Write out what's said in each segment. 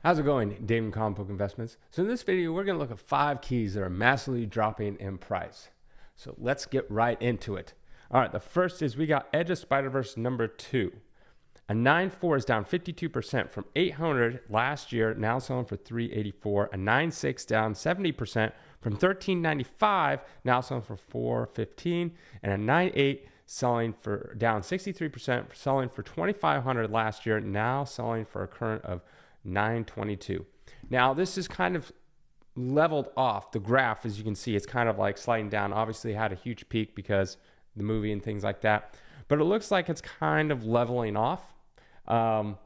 How's it going, Dave from Comic Book Investments? So in this video, we're going to look at 5 keys that are massively dropping in price. So let's get right into it. All right, the first is we got Edge of Spiderverse number 2. A 9.4 is down 52% from 800 last year, now selling for 384. A 9.6 down 70% from 1395, now selling for 415. And a 9.8 selling for down 63%, selling for 2500 last year, now selling for a current of 922. Now this is kind of leveled off. The graph, as you can see, it's kind of like sliding down. Obviously had a huge peak because the movie and things like that, but it looks like it's kind of leveling off. I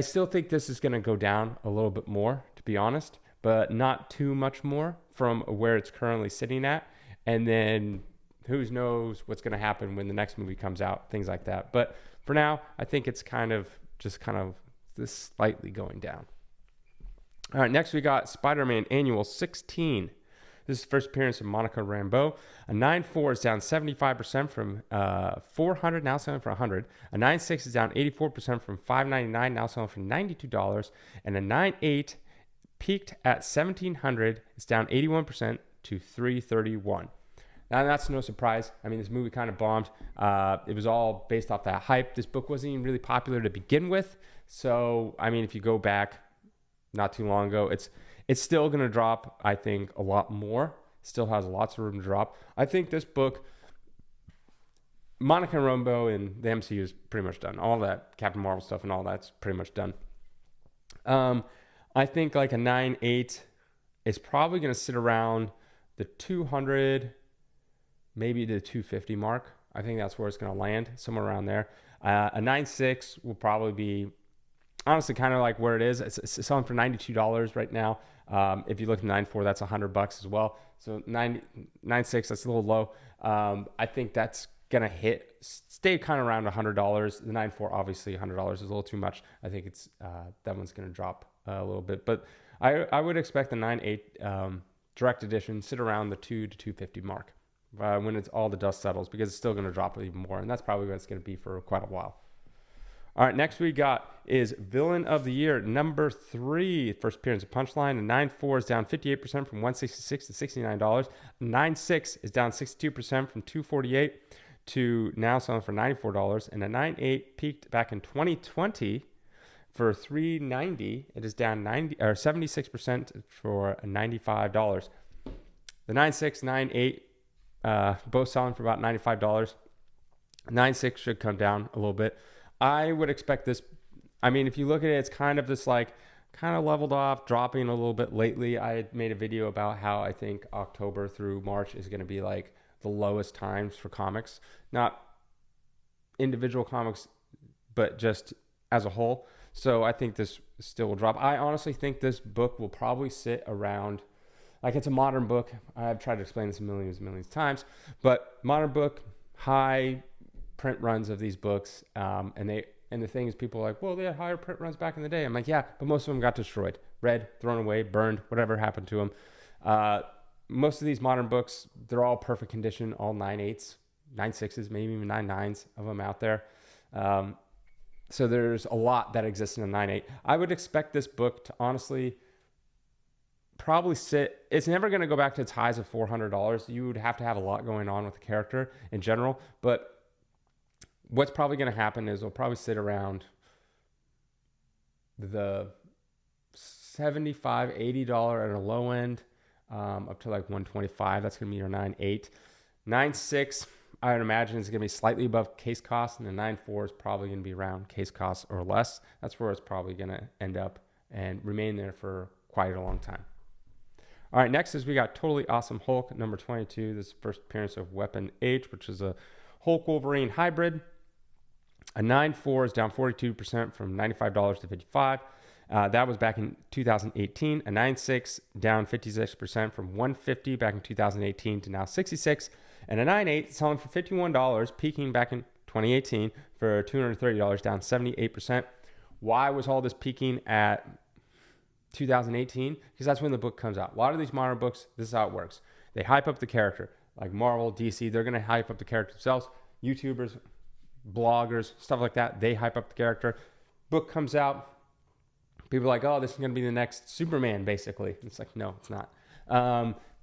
still think this is going to go down a little bit more, to be honest, but not too much more from where it's currently sitting at. And then who knows what's going to happen when the next movie comes out, things like that. But for now, I think it's kind of this slightly going down. All right, next we got Spider-Man Annual 16. This is the first appearance of Monica Rambeau. A 9.4 is down 75% from 400, now selling for 100. A 9.6 is down 84% from 599, now selling for $92. And a 9.8 peaked at 1,700. It's down 81% to 331. Now, that's no surprise. I mean, this movie kind of bombed. It was all based off that hype. This book wasn't even really popular to begin with. So, I mean, if you go back not too long ago, it's still going to drop, I think, a lot more. Still has lots of room to drop. I think this book, Monica Rambeau and the MCU is pretty much done. All that Captain Marvel stuff and all that's pretty much done. I think like a 9.8 is probably going to sit around the 200, maybe the 250 mark. I think that's where it's going to land, somewhere around there. A 9.6 will probably be, honestly, kind of like where it is. It's selling for $92 right now. If you look at 9.4, that's $100 as well. So 9.6, that's a little low. I think that's gonna stay kind of around $100. The 9.4, obviously, $100 is a little too much. I think it's that one's gonna drop a little bit. But I would expect the 9.8 direct edition sit around the 2 to 250 mark when it's all the dust settles, because it's still gonna drop even more, and that's probably what it's gonna be for quite a while. All right, next we got is Villain of the Year, number 3. First appearance of Punchline. A 9.4 is down 58% from $166 to $69. 9.6 is down 62% from $248 to now selling for $94. And a 9.8 peaked back in 2020 for $390. It is down 76% for $95. The 9.6, 9.8, both selling for about $95. 9.6 should come down a little bit. I would expect this. I mean, if you look at it, it's kind of this like kind of leveled off, dropping a little bit lately. I had made a video about how I think October through March is going to be like the lowest times for comics, not individual comics, but just as a whole. So I think this still will drop. I honestly think this book will probably sit around, like, it's a modern book. I've tried to explain this millions and millions of times, but modern book, high print runs of these books, and the thing is, people are like, well, they had higher print runs back in the day. I'm like, yeah, but most of them got destroyed, read, thrown away, burned, whatever happened to them. Most of these modern books, they're all perfect condition, all 9.8s, 9.6s, maybe even 9.9s of them out there. So there's a lot that exists in a 9.8. I would expect this book to honestly probably it's never going to go back to its highs of $400. You would have to have a lot going on with the character in general, but what's probably going to happen is it'll probably sit around the $75, $80 at a low end, up to like $125. That's going to be your 9.8. 9.6, I would imagine, is going to be slightly above case cost, and the 9.4 is probably going to be around case cost or less. That's where it's probably going to end up and remain there for quite a long time. All right, next is we got Totally Awesome Hulk, number 22. This is the first appearance of Weapon H, which is a Hulk Wolverine hybrid. A 9.4 is down 42% from $95 to $55. That was back in 2018. A 9.6 down 56% from $150 back in 2018 to now $66. And a 9.8 selling for $51, peaking back in 2018 for $230, down 78%. Why was all this peaking at 2018? Because that's when the book comes out. A lot of these modern books, this is how it works. They hype up the character. Like Marvel, DC, they're going to hype up the character themselves. YouTubers, bloggers, stuff like that, they hype up the character. Book comes out, People are like, oh, this is going to be the next Superman, basically. It's like, no, it's not.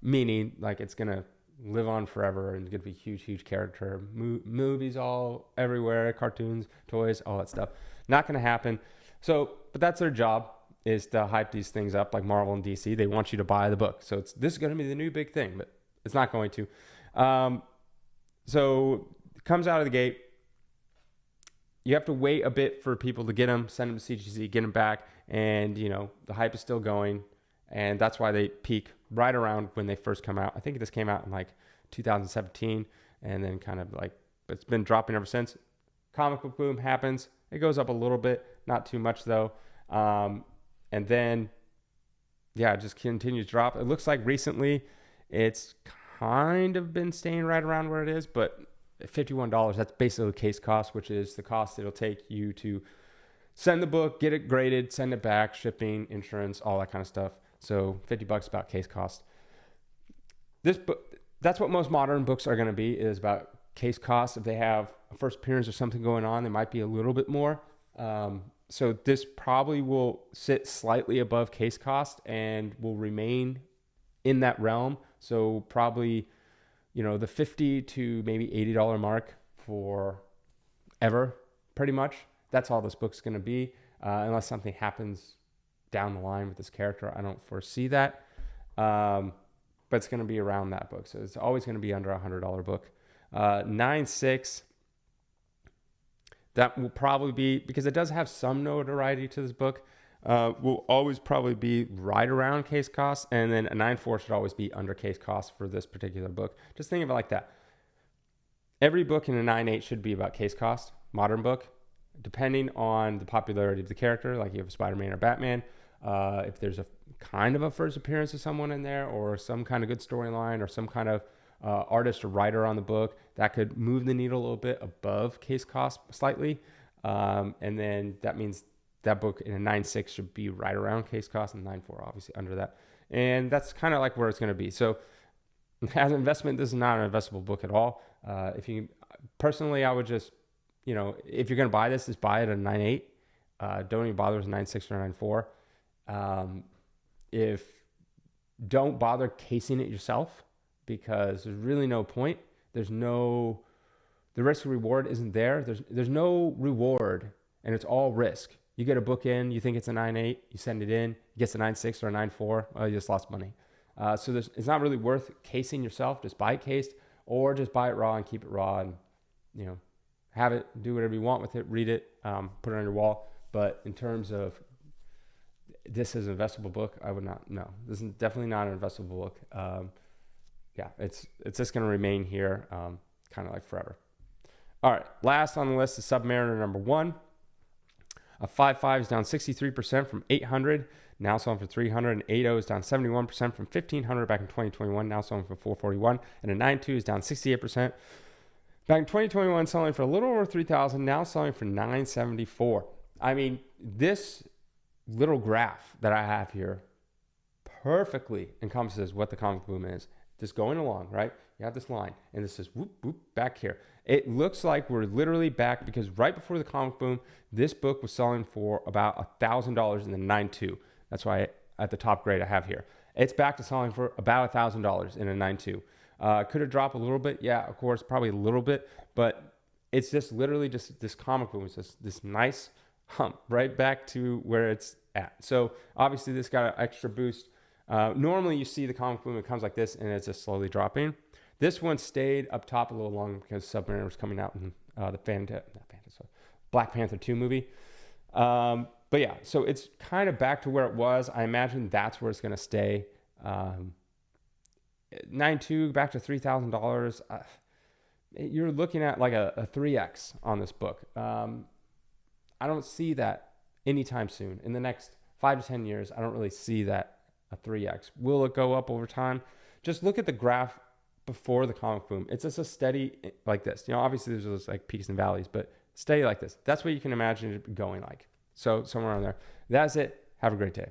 Meaning, like, it's going to live on forever and it's going to be a huge, huge character. Movies all everywhere, cartoons, toys, all that stuff. Not going to happen. So, but that's their job, is to hype these things up, like Marvel and DC. They want you to buy the book. So this is going to be the new big thing, but it's not going to. So it comes out of the gate. You have to wait a bit for people to get them, send them to CGC, get them back. And, you know, the hype is still going. And that's why they peak right around when they first come out. I think this came out in like 2017 and then kind of like, it's been dropping ever since. Comic book boom happens. It goes up a little bit, not too much though. And then, yeah, it just continues to drop. It looks like recently it's kind of been staying right around where it is, but $51, that's basically case cost, which is the cost it'll take you to send the book, get it graded, send it back, shipping, insurance, all that kind of stuff. So $50 about case cost. This book, that's what most modern books are going to be, is about case cost. If they have a first appearance or something going on, they might be a little bit more. So this probably will sit slightly above case cost and will remain in that realm. So probably, you know, the $50 to maybe $80 mark for ever, pretty much. That's all this book's going to be, unless something happens down the line with this character. I don't foresee that, but it's going to be around that book. So it's always going to be under $100 book. 9.6. That will probably be, because it does have some notoriety to this book, will always probably be right around case cost. And then a 9.4 should always be under case cost for this particular book. Just think of it like that. Every book in a 9.8 should be about case cost, modern book, depending on the popularity of the character. Like you have a Spider-Man or Batman. If there's a kind of a first appearance of someone in there, or some kind of good storyline, or some kind of artist or writer on the book, that could move the needle a little bit above case cost slightly. And then that means that book in a 9.6 should be right around case cost, and 9.4 obviously under that. And that's kind of like where it's going to be. So as an investment, this is not an investable book at all. If you personally, I would just, you know, if you're going to buy this, just buy it at a 9.8. Don't even bother with a 9.6 or a 9.4. Don't bother casing it yourself, because there's really no point. The risk reward isn't there. There's no reward, and it's all risk. You get a book in, you think it's a 9.8, you send it in, it gets a 9.6 or a 9.4, well, you just lost money. So it's not really worth casing yourself. Just buy it cased, or just buy it raw and keep it raw, and, you know, have it, do whatever you want with it, read it, put it on your wall. But in terms of this is an investable book, I would not, no, this is definitely not an investable book. Yeah, it's just going to remain here, kind of like forever. All right, last on the list is Submariner number 1. A 5.5 is down 63% from 800, now selling for 300. An 8.0 is down 71% from 1,500 back in 2021, now selling for 441. And a 9.2 is down 68%. Back in 2021, selling for a little over 3,000, now selling for 974. I mean, this little graph that I have here perfectly encompasses what the comic boom is. Just going along, right? You have this line, and this is whoop, whoop, back here. It looks like we're literally back, because right before the comic boom, this book was selling for about $1,000 in the 9.2. That's why at the top grade I have here. It's back to selling for about $1,000 in a 9.2. Could it drop a little bit? Yeah, of course, probably a little bit, but it's just literally just this comic boom. It's just this nice hump right back to where it's at. So obviously this got an extra boost. Normally you see the comic boom, it comes like this, and it's just slowly dropping. This one stayed up top a little longer because Submariner was coming out in the Black Panther 2 movie. But yeah, so it's kind of back to where it was. I imagine that's where it's going to stay. 9.2 back to $3,000. You're looking at like a 3x on this book. I don't see that anytime soon. In the next 5 to 10 years, I don't really see that a 3x. Will it go up over time? Just look at the graph before the comic boom. It's just a steady like this. You know, obviously there's those like peaks and valleys, but steady like this. That's what you can imagine it going like. So somewhere around there. That's it. Have a great day.